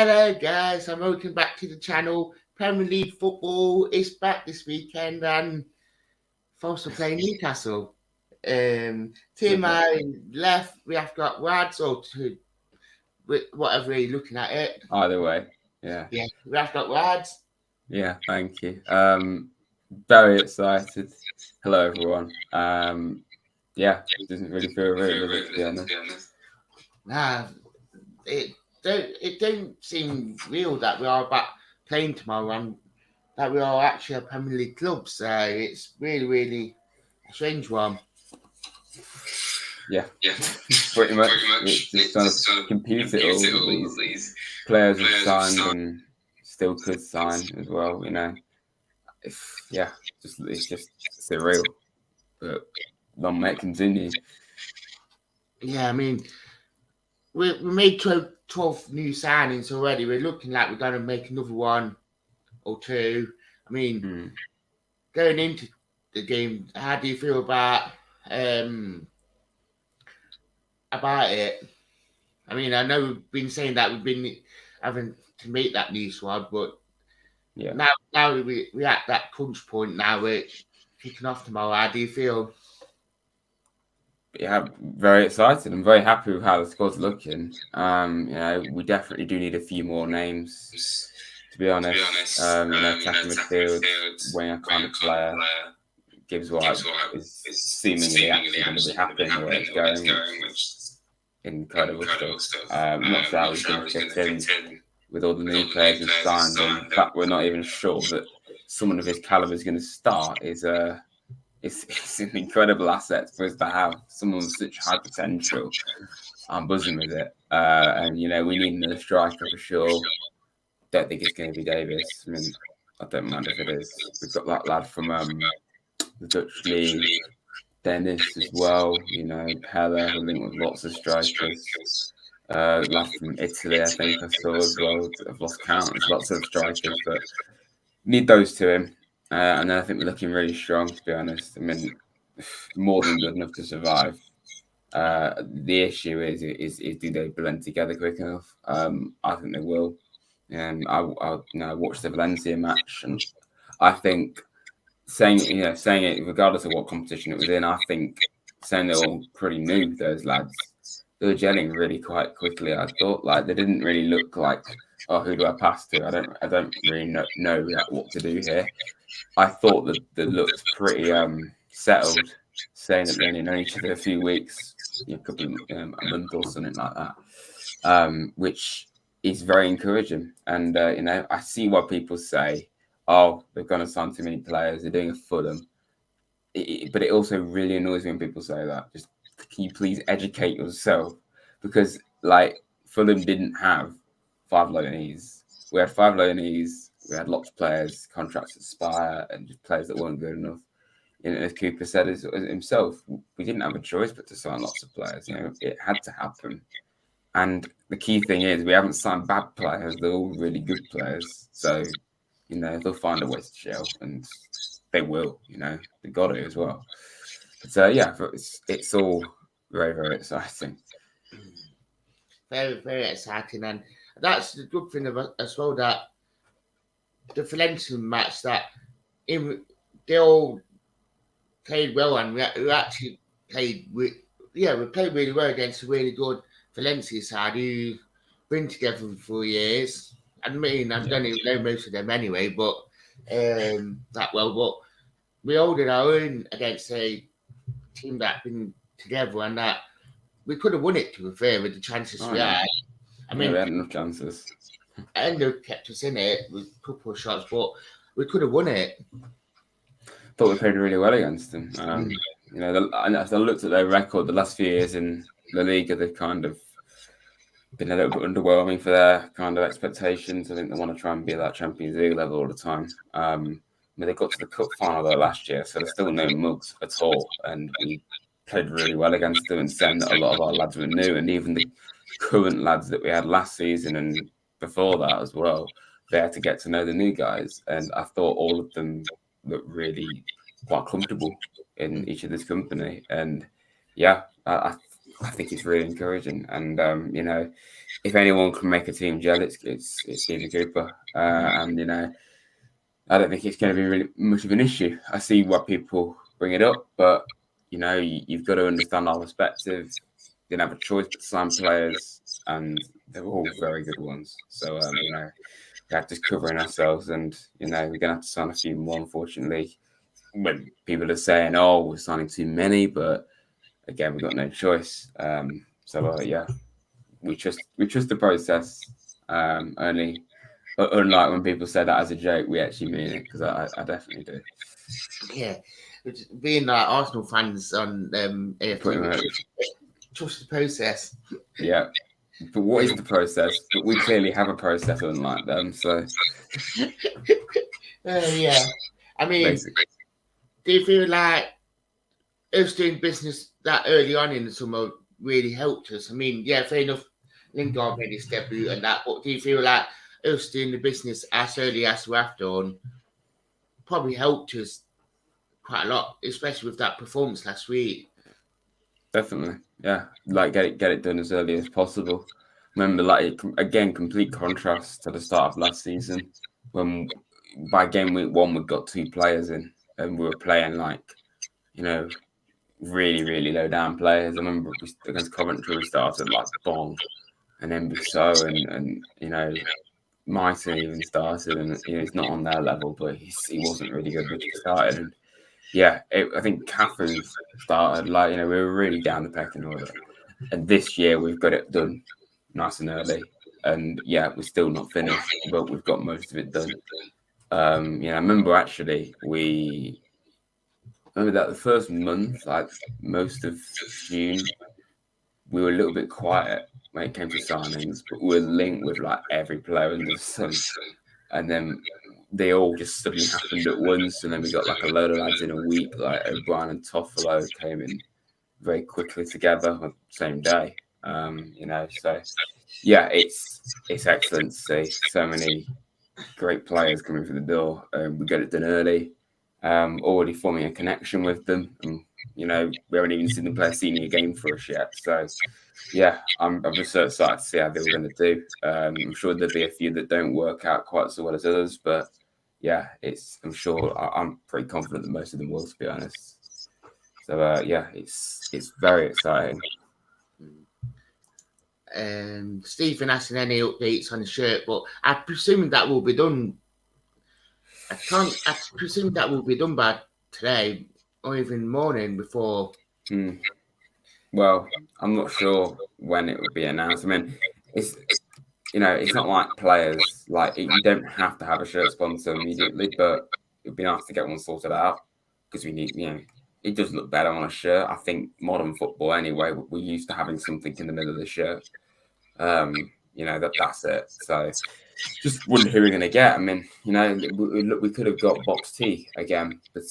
Hello guys, and welcome back to the channel. Premier League football is back this weekend and Force are playing Newcastle. To my left we have got Wads or to whatever you're looking at it. Either way, yeah. Yeah, we have got Wads. Yeah, thank you. Very excited. Hello everyone. Yeah, doesn't really feel real, does it, to be honest? Nah, it don't seem real that we are back playing tomorrow and that we are actually a Premier League club. So it's really a strange one. Yeah, pretty much. It's just trying to compute it all. These players have signed and still could sign as well. You know, it's just surreal. But long may it continue. Yeah, I mean, we made 12 new signings already. We're looking like we're going to make another one or two. I mean, going into the game, how do you feel about it? I mean, I know we've been saying that we've been having to make that new squad, but yeah, now we at that crunch point. Now we're kicking off tomorrow. How do you feel? Yeah, very excited. I'm very happy with how the squad's looking. You know, we definitely do need a few more names, to be honest. You know, attacking midfield, winger kind of player. Gibbs White is seemingly actually going to be happy in the way it's going, which is incredible stuff. Not sure how he's going to fit in with all the new players he's signed, and the fact we're not even sure that someone of his caliber is going to start is it's an incredible asset for us to have. Someone with such high potential. I'm buzzing with it, and you know we need another striker for sure. Don't think it's going to be Davis. I mean, I don't mind if it is. We've got that lad from the Dutch league, Dennis as well. You know, Pella, who linked with lots of strikers. Lad from Italy, I think I saw as well. I've lost count. There's lots of strikers, but need those to him. And then I think we're looking really strong, to be honest. I mean, more than good enough to survive. The issue is do they blend together quick enough? I think they will. I watched the Valencia match, and I think saying it regardless of what competition it was in, I think saying they're all pretty new, those lads, they were gelling really quite quickly. I thought like they didn't really look like, oh, who do I pass to? I don't really know what to do here. I thought that they looked pretty settled, saying that they only know each other a few weeks, a couple of a month or something like that, which is very encouraging. And you know, I see why people say, "Oh, they're going to sign too many players. They're doing a Fulham." But it also really annoys me when people say that. Just can you please educate yourself? Because like Fulham didn't have 5 loanees. We had 5 loanees. We had lots of players, contracts expire, and just players that weren't good enough. You know, as Cooper said himself, we didn't have a choice but to sign lots of players. You know, it had to happen. And the key thing is we haven't signed bad players. They're all really good players. So, you know, they'll find a way to gel, and they will. You know, they got it as well. But yeah, it's all very exciting. Very exciting, and that's the good thing about as well that the Valencia match that they all played well, and we actually played we played really well against a really good Valencia side who been together for 4 years. I mean, I don't even know most of them anyway, but that well, but we holding our own against a team that been together and that we could have won it, to be fair, with the chances we had. I mean, we had enough chances. Endo kept us in it with a couple of shots, but we could have won it. Thought we played really well against them. You know, as I looked at their record the last few years in La Liga, they've kind of been a little bit underwhelming for their kind of expectations. I think they want to try and be at that Champions League level all the time. I mean, they got to the cup final though last year, so there's still no mugs at all, and we played really well against them, and saying that a lot of our lads were new, and even the current lads that we had last season and before that as well, they had to get to know the new guys, and I thought all of them looked really quite comfortable in each other's company. And yeah, I I think it's really encouraging. And if anyone can make a team gel, it's Stephen Cooper. And I don't think it's going to be really much of an issue. I see why people bring it up, but you've got to understand our perspective. Didn't have a choice but to sign players, and they're all very good ones. So we're just covering ourselves, and we're going to have to sign a few more. Unfortunately, when people are saying, "Oh, we're signing too many," but again, we've got no choice. We trust the process. Only unlike when people say that as a joke, we actually mean it, because I definitely do. Yeah, being like Arsenal fans on Pretty much. Trust the process. Yeah, but what is the process? But we clearly have a process unlike them. So yeah, I mean, basically, do you feel like us doing business that early on in the summer really helped us? I mean, yeah, fair enough, Lingard made his debut and that, but do you feel like us doing the business as early as we have done probably helped us quite a lot, especially with that performance last week? definitely, yeah. Like get it done as early as possible. Remember, like again, complete contrast to the start of last season, when by game week 1 we got 2 players in, and we were playing like really, really low down players. I remember against Coventry we started like Bong and then Bissau and Mighton even started, and he's not on their level, but he wasn't really good when he started. And I think Cafu started like we were really down the pecking order. And this year we've got it done nice and early, and we're still not finished, but we've got most of it done. I remember actually that the first month, like most of June, we were a little bit quiet when it came to signings, but we were linked with like every player under the sun. And then they all just suddenly happened at once, and then we got like a load of lads in a week, like O'Brien and Toffolo came in very quickly together on the same day. It's excellent to see so many great players coming through the door. We got it done early. Already forming a connection with them, and we haven't even seen them play a senior game for us yet. So I'm just so excited to see how they were going to do. I'm sure there'll be a few that don't work out quite so well as others, but I'm pretty confident that most of them will, to be honest. So it's very exciting. Stephen asking any updates on the shirt, but I presume that will be done. I presume that will be done by today or even morning before. Well, I'm not sure when it would be announced. I mean, it's not like players, like you don't have to have a shirt sponsor immediately, but it'd be nice to get one sorted out, because we need, it does look better on a shirt. I think modern football anyway, we're used to having something in the middle of the shirt. That's it. So just wondering who we're going to get. I mean, we could have got Box T again, but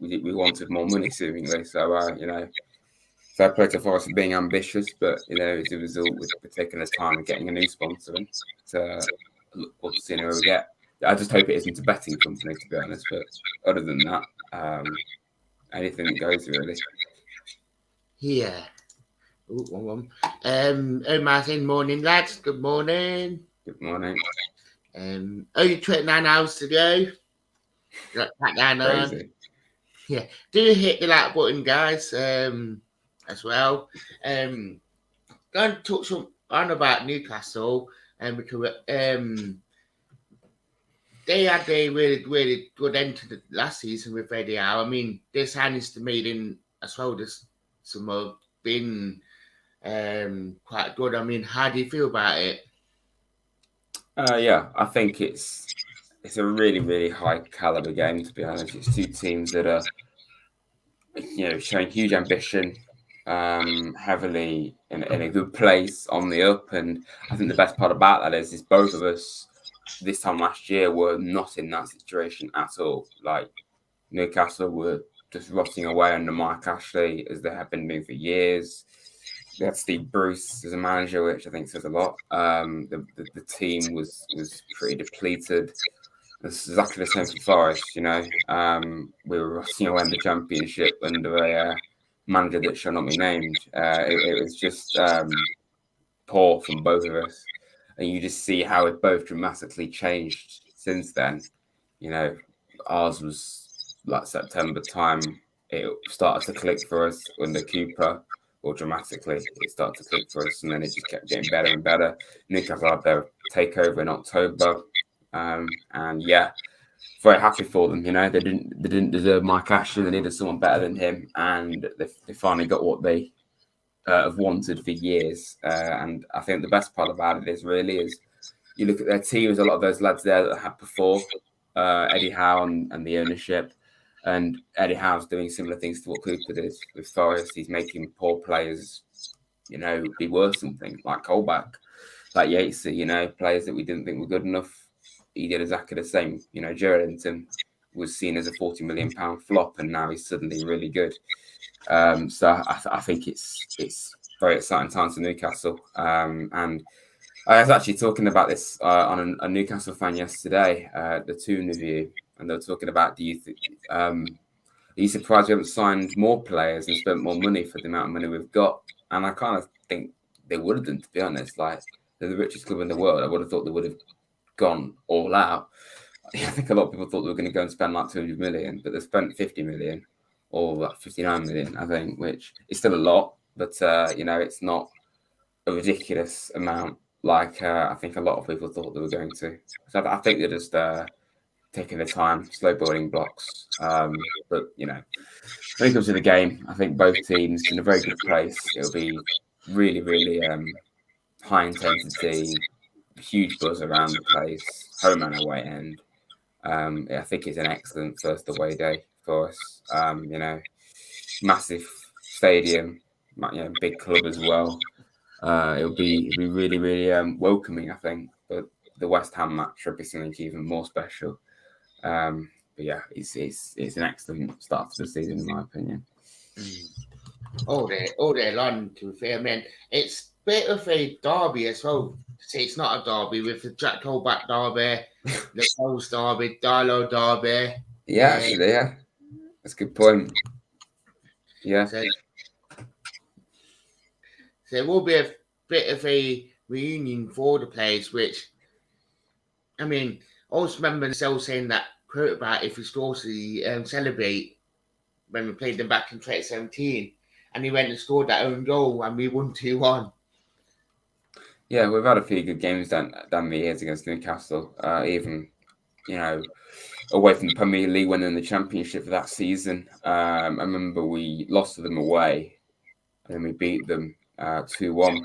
we wanted more money seemingly. So fair play to Forest for being ambitious, but as a result, we're taking the time and getting a new sponsor in. So look forward to seeing who we get. I just hope it isn't a betting company, to be honest. But other than that, anything goes really. Yeah. Martin, morning lads. Good morning. Good morning. Only 29 hours to go. Back down on. Crazy. Yeah. Do hit the like button, guys. As well. Going to talk some on about Newcastle, because they had a really, really good end to the last season with Eddie Howe. I mean, their signings to made in as well this summer been quite good. I mean, how do you feel about it? I think it's a really, really high caliber game, to be honest. It's two teams that are showing huge ambition, heavily in a good place on the up. And I think the best part about that is both of us this time last year were not in that situation at all. Like Newcastle were just rotting away under Mike Ashley, as they have been doing for years. They had Steve Bruce as a manager, which I think says a lot. The team was pretty depleted. It's exactly the same for Forest, we were rotting away in the Championship under a manager that shall not be named. It was just poor from both of us. And you just see how it both dramatically changed since then. You know, ours was like September time. It started to click for us under Cooper, or dramatically it started to click for us, and then it just kept getting better and better. Newcastle had their takeover in October, and yeah, very happy for them. You know, they didn't deserve Mike Ashley. They needed someone better than him, and they finally got what they have wanted for years. And I think the best part about it is you look at their team. There's a lot of those lads there that had before Eddie Howe and the ownership. And Eddie Howe's doing similar things to what Cooper did with Forest. He's making poor players, you know, be worth something, like Colback, like Yatesy, you know, players that we didn't think were good enough. He did exactly the same. You know, Geraldton was seen as a £40 million flop, and now he's suddenly really good. So I think it's very exciting times for Newcastle. And I was actually talking about this on a Newcastle fan yesterday, the Toon review, and they were talking about, are you surprised we haven't signed more players and spent more money for the amount of money we've got? And I kind of think they would have done, to be honest. Like, they're the richest club in the world. I would have thought they would have gone all out. I think a lot of people thought they were going to go and spend like 200 million, but they spent 50 million or like 59 million, I think, which is still a lot, but you know, it's not a ridiculous amount like I think a lot of people thought they were going to. So I think they're just taking their time, slow building blocks. But you know, when it comes to the game, I think both teams in a very good place. It'll be really, really high intensity, huge buzz around the place, home and away end. I think it's an excellent first away day for us. You know, massive stadium, you know, big club as well. It'll be really, really welcoming, I think. But the West Ham match should be something even more special. But yeah, it's an excellent start to the season, in my opinion. All day long, to be fair, man. It's a bit of a derby as well. See, it's not a derby with the Jack Colback derby, the Coles derby, Darlow derby. Yeah, actually, yeah. That's a good point. Yeah. So it will be a bit of a reunion for the players, which, I mean, I always remember myself saying that quote about if we supposed to celebrate when we played them back in 2017, and he went and scored that own goal, and we won 2-1. Yeah, we've had a few good games down the years against Newcastle, even, you know, away from the Premier League, winning the Championship for that season. I remember we lost to them away, and then we beat them 2-1.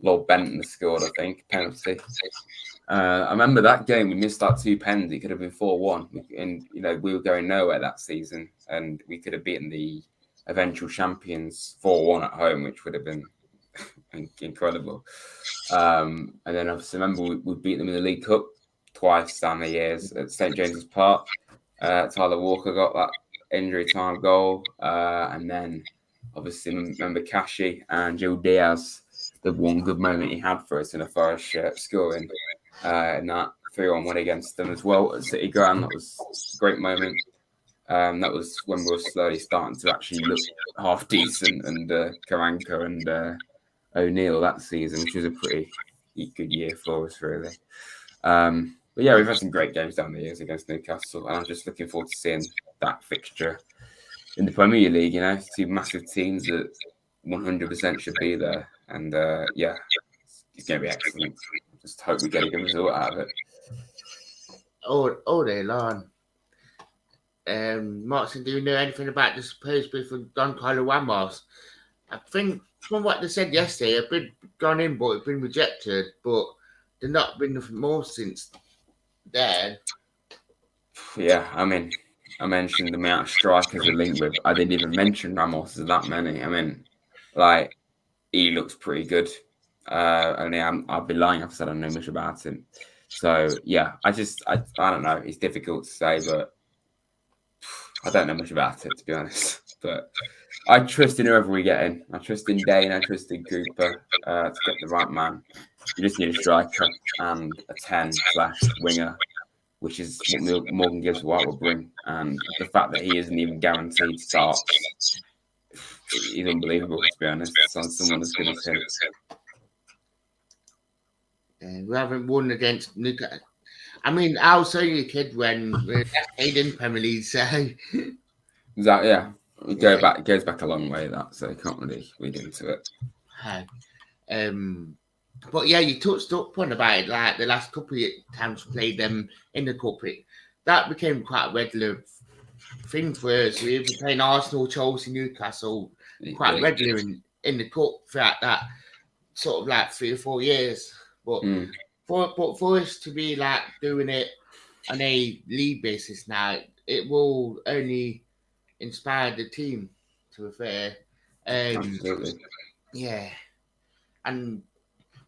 Lord Benton scored, I think, penalty. I remember that game. We missed out 2 pens. It could have been 4-1, and you know, we were going nowhere that season, and we could have beaten the eventual champions 4-1 at home, which would have been incredible. And then obviously, remember we beat them in the League Cup twice down the years at St James's Park. Tyler Walker got that injury time goal, and then obviously remember Kashi and Joe Diaz. The one good moment he had for us in a Forest shirt, scoring in that 3-1 win against them as well at City Ground. That was a great moment. That was when we were slowly starting to actually look half decent, and Karanka and O'Neill that season, which was a pretty good year for us, really. But yeah, we've had some great games down the years against Newcastle, and I'm just looking forward to seeing that fixture in the Premier League. You know, 2 massive teams that 100% should be there, and yeah, it's going to be excellent. Just hope we get a good result out of it. All day long. Martin, do you know anything about the supposed bid for Don Carlo Ramos? I think from what they said yesterday, a bid gone in, but it's been rejected. But there's not been nothing more since then. Yeah, I mean, I mentioned the amount of strikers we're linked with. I didn't even mention Ramos as that many. I mean, like, he looks pretty good. Only I'd be lying if I said I know much about him. So yeah, I don't know. It's difficult to say, but I don't know much about it, to be honest. But I trust in whoever we get in. I trust in Dane. I trust in Cooper to get the right man. You just need a striker and a 10/winger, which is what Morgan Gibbs White will bring. And the fact that he isn't even guaranteed starts, he's unbelievable, to be honest. Someone as good as him. We haven't won against Newcastle. I mean, I was only a kid when we played in Premier League, so Yeah, yeah. it goes back a long way, that, so you can't really read into it. But yeah, you touched up on about it, like the last couple of times we played them in the cup. That became quite a regular thing for us. We were playing Arsenal, Chelsea, Newcastle quite regular in the cup throughout that sort of like 3 or 4 years. But for us to be like doing it on a league basis now, it will only inspire the team, to be fair. Absolutely. Yeah. And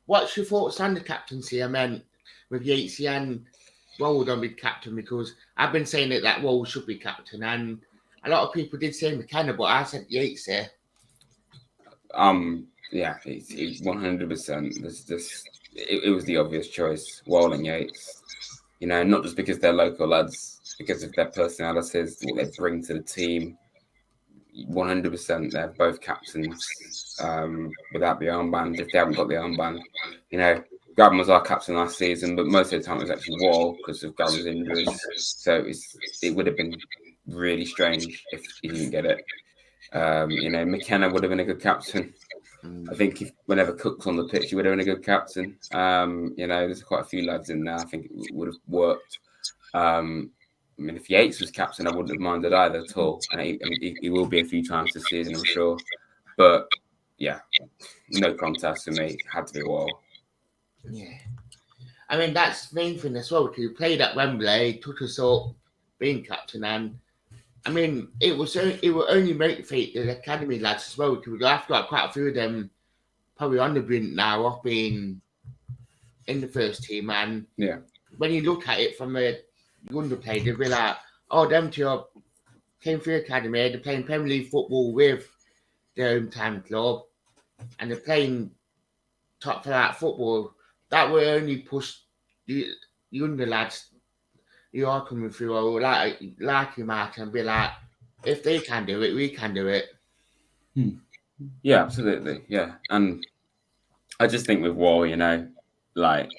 what's your thoughts on the captaincy? I mean, with Yatesy and Wold don't be captain, because I've been saying that Wold should be captain, and a lot of people did say McKenna, but I said Yatesy. Yeah, it's 100%. It was the obvious choice, Wall and Yates. You know, not just because they're local lads, because of their personalities, what they bring to the team. 100%, they're both captains without the armband. If they haven't got the armband, you know, Gavin was our captain last season, but most of the time it was actually Wall because of Gavin's injuries. So it would have been really strange if he didn't get it. You know, McKenna would have been a good captain. I think whenever Cook's on the pitch, he would have been a good captain. You know, there's quite a few lads in there. I think it would have worked. I mean, if Yates was captain, I wouldn't have minded either at all. And he will be a few times this season, I'm sure. But yeah, no contest for me. It had to be Wall. Yeah. I mean, that's the main thing as well, because he played at Wembley, took us up being captain, and I mean, it will only motivate the academy lads as well, because I've got quite a few of them probably on the brink now of being in the first team. And yeah, when you look at it from a younger player, they'll be like, oh, them two came through academy, they're playing Premier League football with their hometown club, and they're playing top flight football. That will only push the younger lads who are coming through, or like you, Martin, and be like, if they can do it, we can do it. Yeah, absolutely. Yeah. And I just think with Wall, you know, like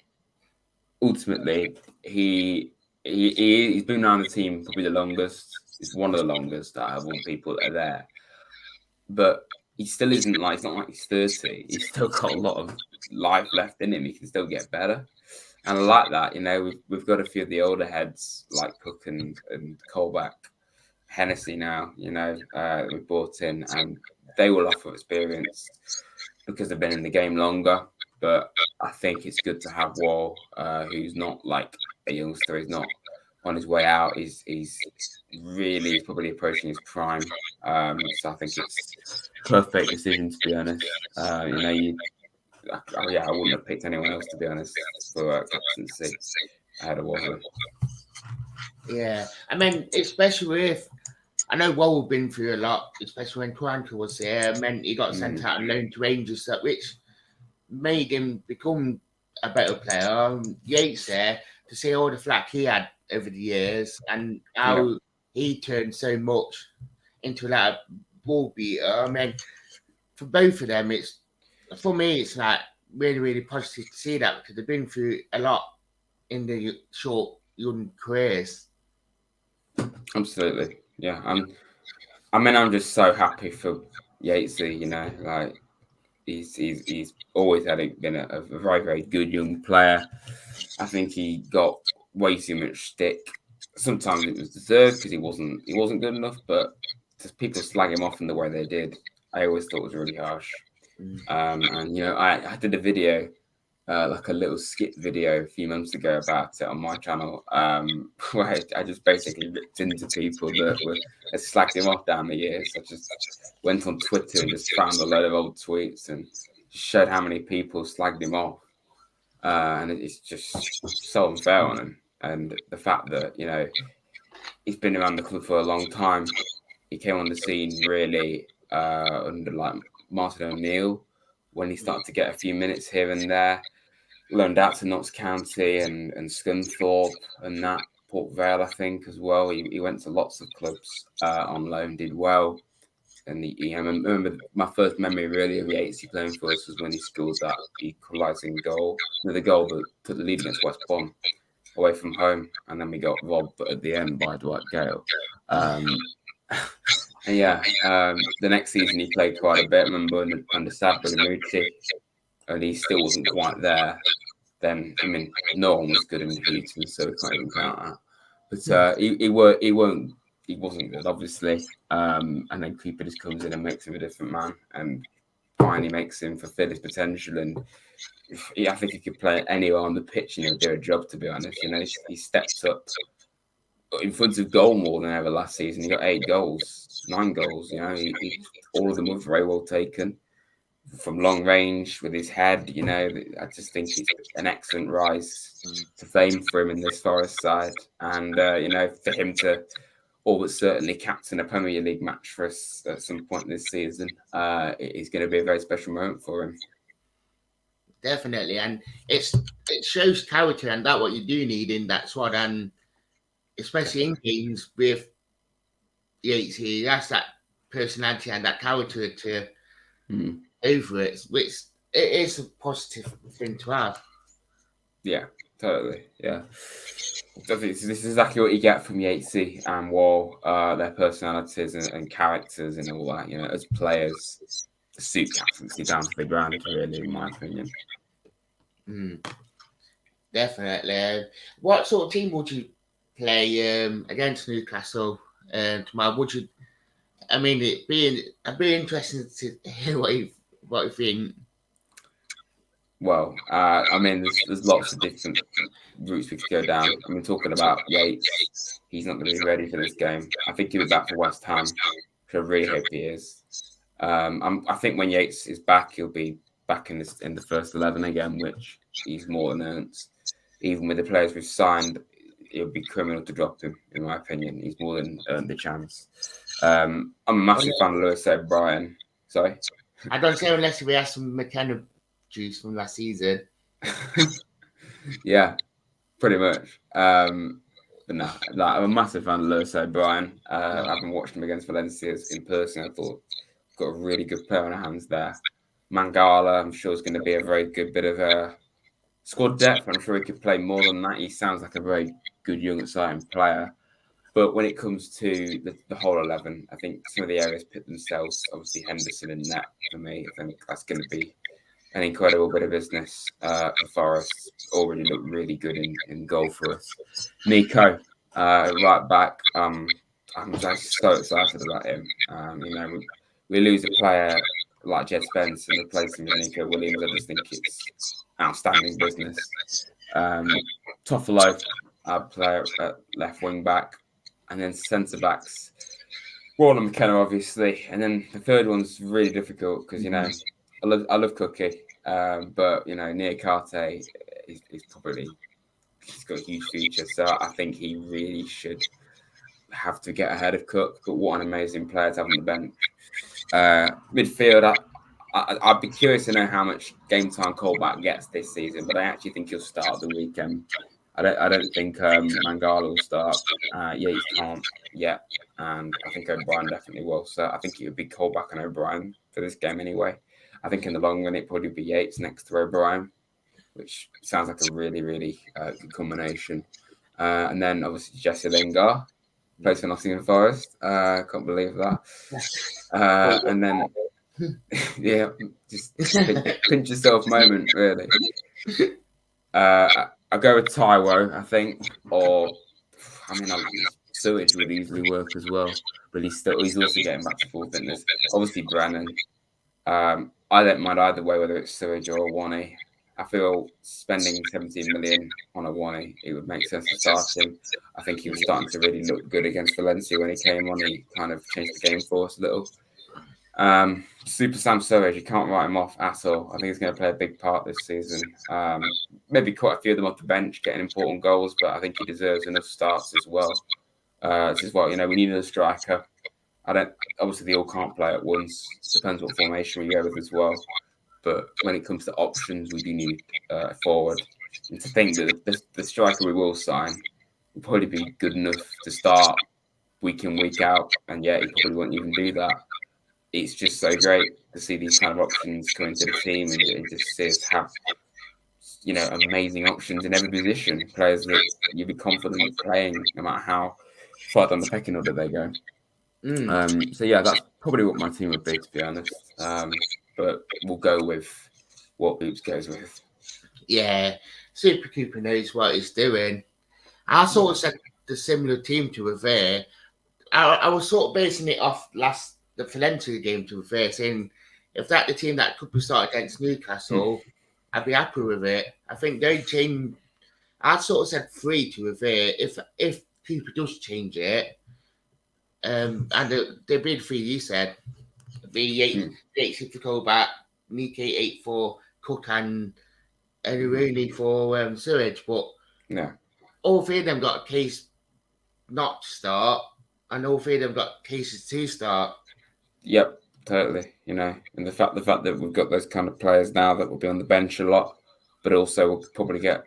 ultimately he's been around the team probably the longest. It's one of the longest that I have all people that are there. But he still isn't like, it's not like he's 30. He's still got a lot of life left in him. He can still get better. And I like that, you know, we've got a few of the older heads like Cook and Colback, Hennessy now, you know, we brought in, and they will offer experience because they've been in the game longer. But I think it's good to have Wall, who's not like a youngster. He's not on his way out. He's really probably approaching his prime. So I think it's perfect decision, to be honest. You know, I wouldn't have picked anyone else, to be honest, for captaincy ahead of Wall. Yeah, I mean, especially if I know Wall been through a lot, especially when Quaranta was there. Meant he got sent out on loan to Rangers, which made him become a better player. Yates there, to see all the flack he had over the years and how he turned so much into that ball beater. I mean, for both of them, it's like really, really positive to see that, because they've been through a lot in the short young careers. Absolutely, yeah. I'm just so happy for Yatesy. You know, like he's always been a very, very good young player. I think he got way too much stick. Sometimes it was deserved because he wasn't good enough, but just people slag him off in the way they did, I always thought was really harsh. And you know, I did a video, like a little skit video a few months ago about it on my channel, where I just basically ripped into people that had slagged him off down the years. I just went on Twitter and just found a load of old tweets and showed how many people slagged him off. And it's just so unfair on him. And the fact that, you know, he's been around the club for a long time. He came on the scene really under like Martin O'Neill when he started to get a few minutes here and there. Loaned out to Notts County and Scunthorpe and that, Port Vale, I think, as well. He went to lots of clubs on loan, did well. And I remember my first memory really of Yates playing for us was when he scored that equalising goal, the goal that took the lead against West Brom away from home, and then we got robbed at the end by Dwight Gale. And the next season he played quite a bit. I remember under Sad Bonimucci, and he still wasn't quite there. Then no one was good in Heaton, so we can't even count that. But he wasn't good, obviously. And then Cooper just comes in and makes him a different man, and finally makes him fulfill his potential. And I think he could play anywhere on the pitch and he'll do a job. To be honest, he stepped up in front of goal more than ever last season. He got 9 goals. All of them were very well taken from long range with his head. I just think it's an excellent rise to fame for him in this Forest side, and for him to all but certainly captain a Premier League match for us at some point this season, it is going to be a very special moment for him. Definitely, and it shows character, and that's what you do need in that squad, and especially in games with Yates, he has that personality and that character to over it, which it is a positive thing to have. Yeah, totally. Yeah. I think this is exactly what you get from Yatesy and Wall, their personalities and characters and all that, as players, the suit captaincy down to the ground, really, in my opinion. Definitely. What sort of team would you play against Newcastle tomorrow? Would you? I'd be interested to hear what you think. Well, there's lots of different routes we could go down. Talking about Yates, he's not going to be ready for this game. I think he'll be back for West Ham, which I really hope he is. I think when Yates is back, he'll be back in the first 11 again, which he's more than earned. Even with the players we've signed, it would be criminal to drop him, in my opinion. He's more than earned the chance. I'm a massive fan of Lewis O'Brien. Sorry? I don't say unless we have some McKenna juice from last season. Yeah, pretty much. But no, I'm a massive fan of Lewis O'Brien. Having watched him against Valencia in person, I thought got a really good player on our hands there. Mangala, I'm sure, is going to be a very good bit of squad depth. I'm sure he could play more than that. He sounds like a very good, young, exciting player. But when it comes to the whole 11, I think some of the areas pit themselves. Obviously, Henderson and net for me. I think that's going to be an incredible bit of business for Forest. Already looked really good in goal for us. Nico, right back. I'm just so excited about him. We lose a player like Jed Spence and replace him with Nico Williams. I just think it's outstanding business. Toffolo, our player at left wing back, and then centre backs. Rawley McKenna, obviously, and then the third one's really difficult because I love Cookie, but Niakate is probably he's got a huge future, so I think he really should have to get ahead of Cook. But what an amazing player to have on the bench. Midfield, I'd be curious to know how much game time Colback gets this season, but I actually think he'll start the weekend. I don't think Mangala will start. Yates can't yet, and I think O'Brien definitely will. So I think it would be Colback and O'Brien for this game anyway. I think in the long run it'd probably be Yates next to O'Brien, which sounds like a really, really good combination. And then obviously Jesse Lingard plays for Nottingham Forest. Can't believe that. And then just pinch yourself moment, really. I go with Taiwo, I think, or Sewage would easily work as well, but he's also getting back to full fitness. Obviously, Brennan. I don't mind either way, whether it's Sewage or Awani. I feel spending 17 million on Awani, it would make sense to start him. I think he was starting to really look good against Valencia when he came on. He kind of changed the game for us a little. Super Sam Surridge, you can't write him off at all. I think he's going to play a big part this season. Maybe quite a few of them off the bench, getting important goals, but I think he deserves enough starts as well. We need another striker. Obviously they all can't play at once. Depends what formation we go with as well. But when it comes to options, we do need a forward. And to think that the striker we will sign will probably be good enough to start week in, week out, and yet he probably won't even do that. it's just so great to see these kind of options come into the team and just see us have, amazing options in every position. Players that you'd be confident playing no matter how far down the pecking order they go. So yeah, that's probably what my team would be, to be honest. But we'll go with what Boots goes with. Yeah, Super Cooper knows what he's doing. I sort of said the similar team to Revere. I was sort of basing it off the Valencia game to Revere, saying if that's the team that could be started against Newcastle, I'd be happy with it. I think they changed. I sort of said 3 to Revere. If Cooper does change it, and they bid 3, you said the 8 to go back, Nikkei 8 for Cook and Rooney for Surridge, but Yeah. all 3 of them got a case not to start, and all 3 of them got cases to start. Yep, totally. And the fact that we've got those kind of players now that will be on the bench a lot, but also will probably get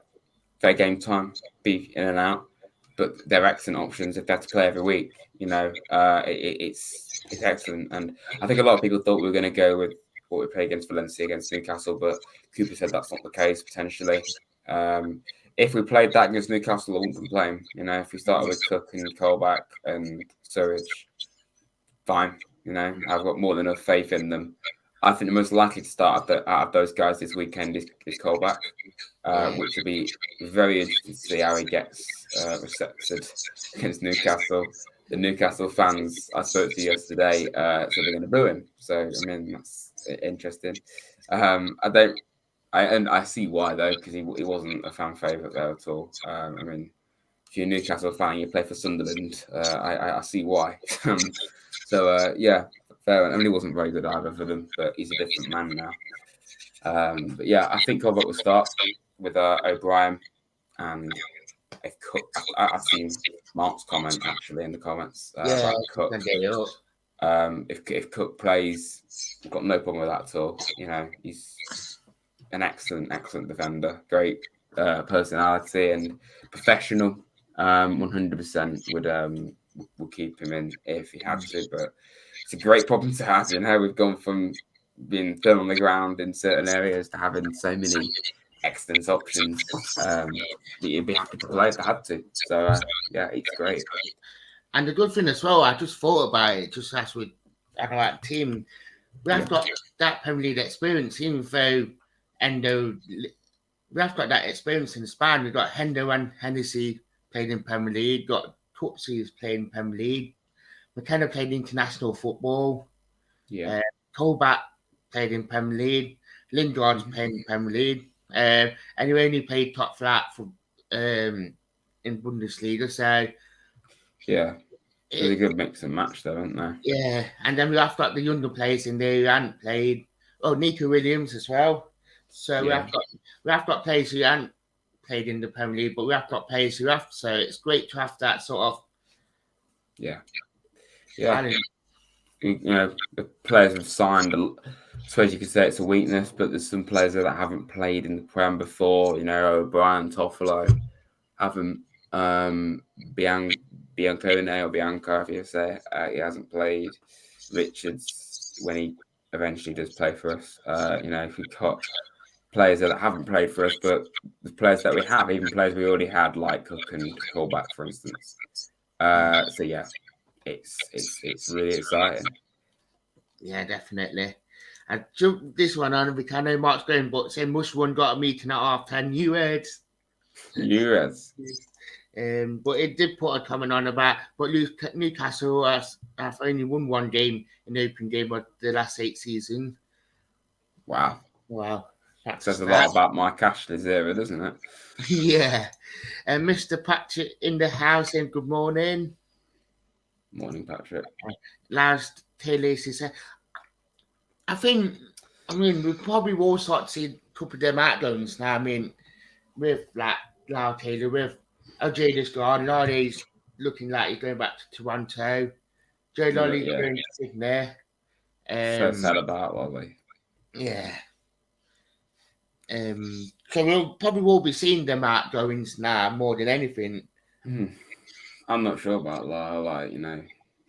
fair game time, be in and out. But they're excellent options if they have to play every week. It's excellent, and I think a lot of people thought we were going to go with what we played against Valencia, against Newcastle, but Cooper said that's not the case potentially. If we played that against Newcastle, I wouldn't complain. If we started with Cook and Colback and Surridge, fine. I've got more than enough faith in them. I think the most likely to start out of those guys this weekend is Colback, which will be very interesting to see how he gets recepted against Newcastle. The Newcastle fans I spoke to yesterday said they're going to boo him. So that's interesting. I see why though, because he wasn't a fan favourite there at all. If you're a Newcastle fan, you play for Sunderland. I see why. Yeah, fair. He wasn't very good either for them, but he's a different man now. But yeah, I think Colbert will start with O'Brien, and if Cook, I've seen Mark's comment actually in the comments about Cook. If Cook plays, I've got no problem with that at all. He's an excellent defender, great personality and professional. 100% would keep him in if he had to, but it's a great problem to have. We've gone from being thin on the ground in certain areas to having so many excellent options that you'd be happy to play if I had to. So yeah, it's great. And the good thing as well, I just thought about it just as we have that team. We have got that Premier League experience, even though Endo. We have got that experience in Spain. We've got Hendo and Hennessy played in Premier League. Got Tutsi who's played in Premier League. McKenna played international football. Yeah. Colback played in Premier League. Lingard's played in Premier League. And he only played top flat for in Bundesliga. So yeah, it's a good mix and match, though, isn't there? Yeah, and then we have got the younger players in there who haven't played. Oh, Nico Williams as well. So we have got players who haven't played in the Premier League, but we have got players who have. So it's great to have that sort of. Yeah. The players have signed. I suppose you could say it's a weakness, but there's some players that haven't played in the Prem before. O'Brien, Toffolo haven't. Biancone or Bianca, if you say he hasn't played. Richards, when he eventually does play for us, if we've got players that haven't played for us, but the players that we have, even players we already had, like Cook and Colback, for instance. So yeah, it's really exciting. Yeah, definitely. And jump this one on, we can know Mark's going, but say Mush one got a meeting at 10:30. New words. But it did put a comment on about, but Newcastle have only won one game in the open game of the last 8 seasons. Wow. That says a lot about Mike Ashley's era, doesn't it? Yeah. And Mr. Patrick in the house, and good morning. Morning, Patrick. Last Taylor said, we probably will start to see a couple of them outgoings now. With like Lau Taylor, with Jada's gone, Larry's looking like he's going back to Toronto. Joe Lolly's going to Sydney. So sad about Lolly. Yeah. So we'll probably be seeing them outgoings now more than anything. I'm not sure about Lyle.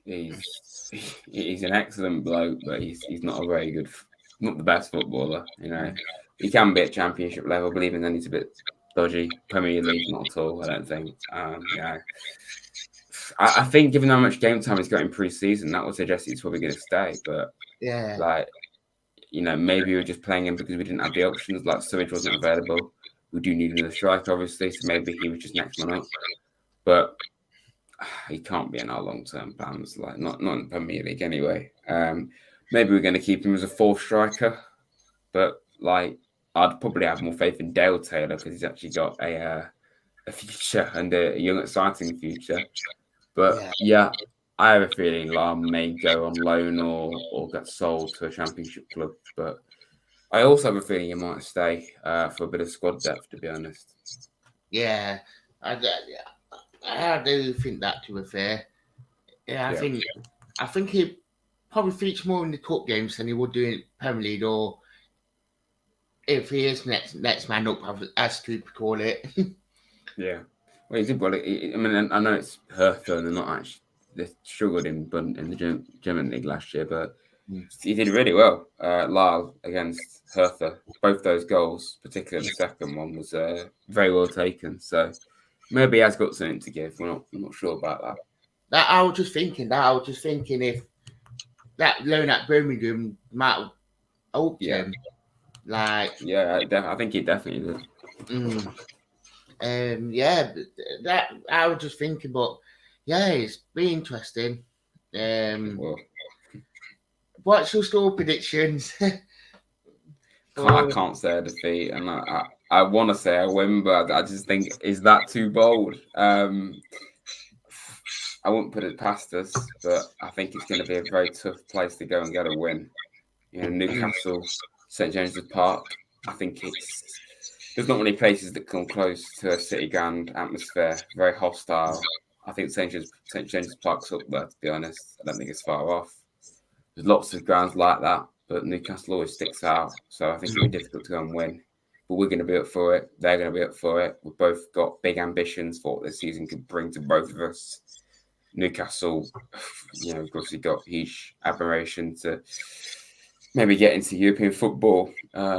he's an excellent bloke, but he's not a very good, not the best footballer. You know, he can be at Championship level, but even then he's a bit dodgy. Premier League, not at all. I don't think. Yeah, I think given how much game time he's got in pre-season, that would suggest he's probably going to stay. But Yeah. like, you know, maybe we were just playing him because we didn't have the options. Like Surridge wasn't available. We do need another striker, obviously. So maybe he was just next one up. But he can't be in our long-term plans. Like not in the Premier League anyway. Maybe we're going to keep him as a fourth striker. But like, I'd probably have more faith in Dale Taylor because he's actually got a future and a young, exciting future. But yeah, I have a feeling Lam may go on loan or get sold to a Championship club. But I also have a feeling he might stay for a bit of squad depth, to be honest. Yeah, I do think that, to be fair. Yeah, I think he probably features more in the cup games than he would do in Premier League, or if he is next man up, as people call it. Yeah. Well, he did well. I mean, I know it's Hertha and they're not actually, they struggled in the German league last year, but he did really well. Lyle against Hertha, both those goals, particularly the second one, was very well taken. So maybe he has got something to give. I'm not sure about that. I was just thinking if that loan at Birmingham might have helped him. Like, yeah, I think he definitely did. Yeah, that I was just thinking, but yeah, it's been interesting. What's your score predictions? I can't say a defeat, and I want to say a win, but I just think, is that too bold? I wouldn't put it past us, but I think it's going to be a very tough place to go and get a win. You know, Newcastle, St James's Park. I think there's not many places that come close to a city ground atmosphere. Very hostile. I think St James's Park's up there, to be honest. I don't think it's far off. There's lots of grounds like that, but Newcastle always sticks out. So I think it'll be difficult to go and win. But we're going to be up for it. They're going to be up for it. We've both got big ambitions for what this season could bring to both of us. Newcastle, you know, of course, got huge admiration to maybe get into European football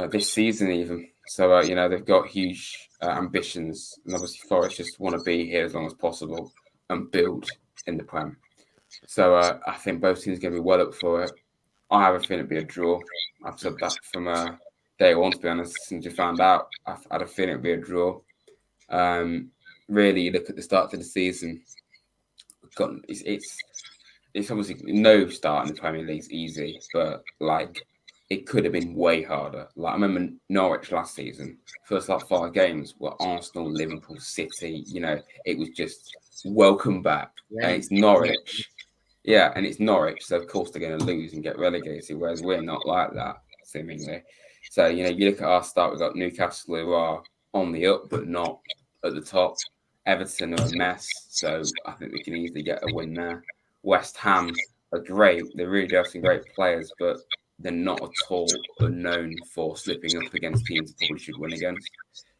this season even. So, you know, they've got huge ambitions. And obviously Forest just want to be here as long as possible and build in the Prem. So I think both teams are going to be well up for it. I have a feeling it'll be a draw. I've said that from day one, to be honest, since you found out. I had a feeling it'll be a draw. Really, you look at the start of the season, it's obviously no start in the Premier League's easy, but like it could have been way harder. Like I remember Norwich last season, first like 5 games were Arsenal, Liverpool, City. You know, it was just welcome back, and it's Norwich. Yeah, and it's Norwich, so of course they're going to lose and get relegated, whereas we're not like that, seemingly. So, you know, you look at our start, we've got Newcastle who are on the up, but not at the top. Everton are a mess, so I think we can easily get a win there. West Ham are great. They really do have some great players, but they're not at all known for slipping up against teams they probably should win against.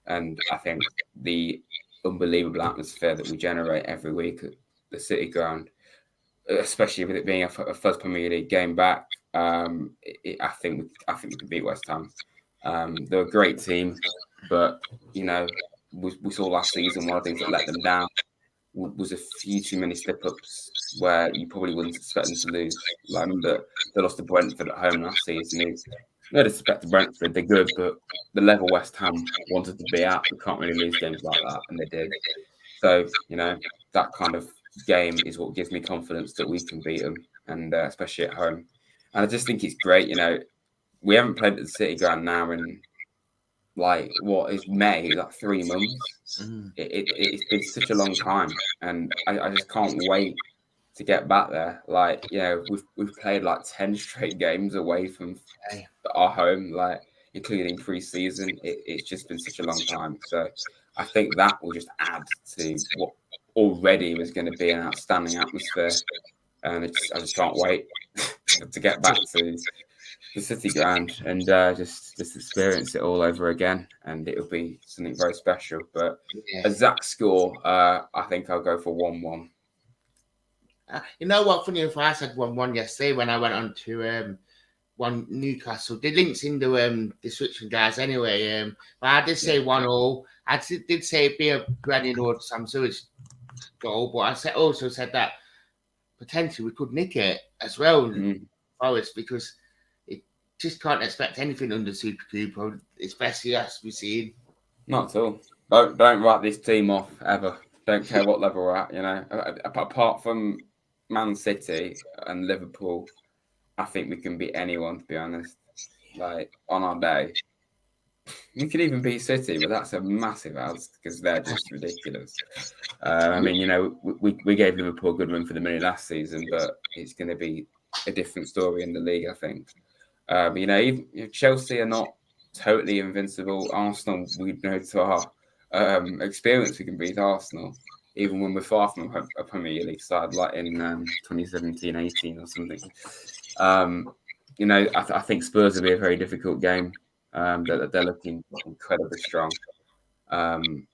And I think the unbelievable atmosphere that we generate every week at the City Ground, especially with it being a first Premier League game back, I think we could beat West Ham. They're a great team, but you know, we saw last season one of the things that let them down was a few too many slip-ups where you probably wouldn't expect them to lose. Like, I remember they lost to Brentford at home last season. No disrespect to Brentford, they're good, but the level West Ham wanted to be at, we can't really lose games like that, and they did. So, you know, that kind of game is what gives me confidence that we can beat them, and especially at home. And I just think it's great, you know, we haven't played at the City Ground now in like what is May, like 3 months. It's been such a long time, and I just can't wait to get back there. Like, you know, we've played like 10 straight games away from our home, like including pre-season. It's just been such a long time. So I think that will just add to what already was going to be an outstanding atmosphere. And I just can't wait to get back to the City Ground and just experience it all over again. And it'll be something very special. But a exact score, I think I'll go for 1-1. You know what? Funny enough, I said 1-1 yesterday when I went on to one Newcastle. The links in the description, guys. Anyway, but I did say 1-0. I did say it'd be a Brennan or Sam Sewage goal, but I also said that potentially we could nick it as well, Forest, because it just can't expect anything under Super Cooper, especially as we've seen. Not at all. Don't write this team off ever. Don't care what level we're at. You know, apart from Man City and Liverpool, I think we can beat anyone. To be honest, like on our day, we could even beat City, but that's a massive odds because they're just ridiculous. I mean, you know, we gave Liverpool a good run for the money last season, but it's going to be a different story in the league, I think. You know, even Chelsea are not totally invincible. Arsenal, we know to our experience, we can beat Arsenal, even when we're far from a Premier League side, like in 2017-18 or something. You know, I think Spurs will be a very difficult game. They're looking incredibly strong. And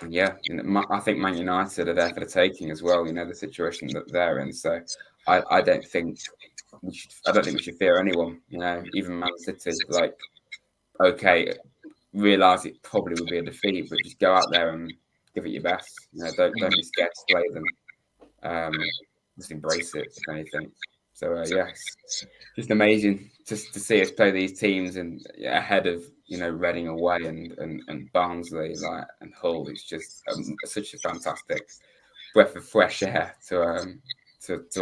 yeah, you know, I think Man United are there for the taking as well. You know, the situation that they're in. So I don't think we should fear anyone. You know, even Man City. Like, okay, realise it probably will be a defeat, but just go out there and give it your best. You know, don't be scared to play them. Just embrace it, if anything. So yes, just amazing to see us play these teams and ahead of, you know, Reading away and Barnsley and Hull. It's just such a fantastic breath of fresh air to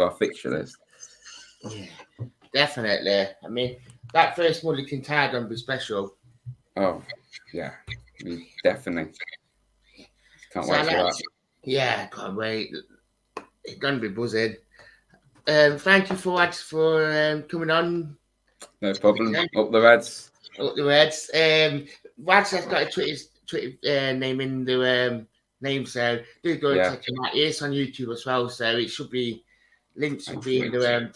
our fixture list. Yeah, definitely. I mean, that first Mulligan tie going to be special. Oh yeah, definitely. Can't wait for that. Yeah, can't wait. It's going to be buzzing. Thank you for coming on. No problem. Up the Reds. Up the Reds. Wads has got a Twitter name in the name, so do go and check him out. It's on YouTube as well, so it should be links should be in the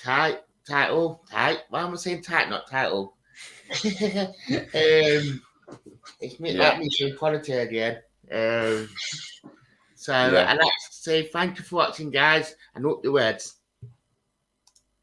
title. Why am I saying title, not title? It's like me saying quality again. So I'd like to say thank you for watching, guys, and up the Reds.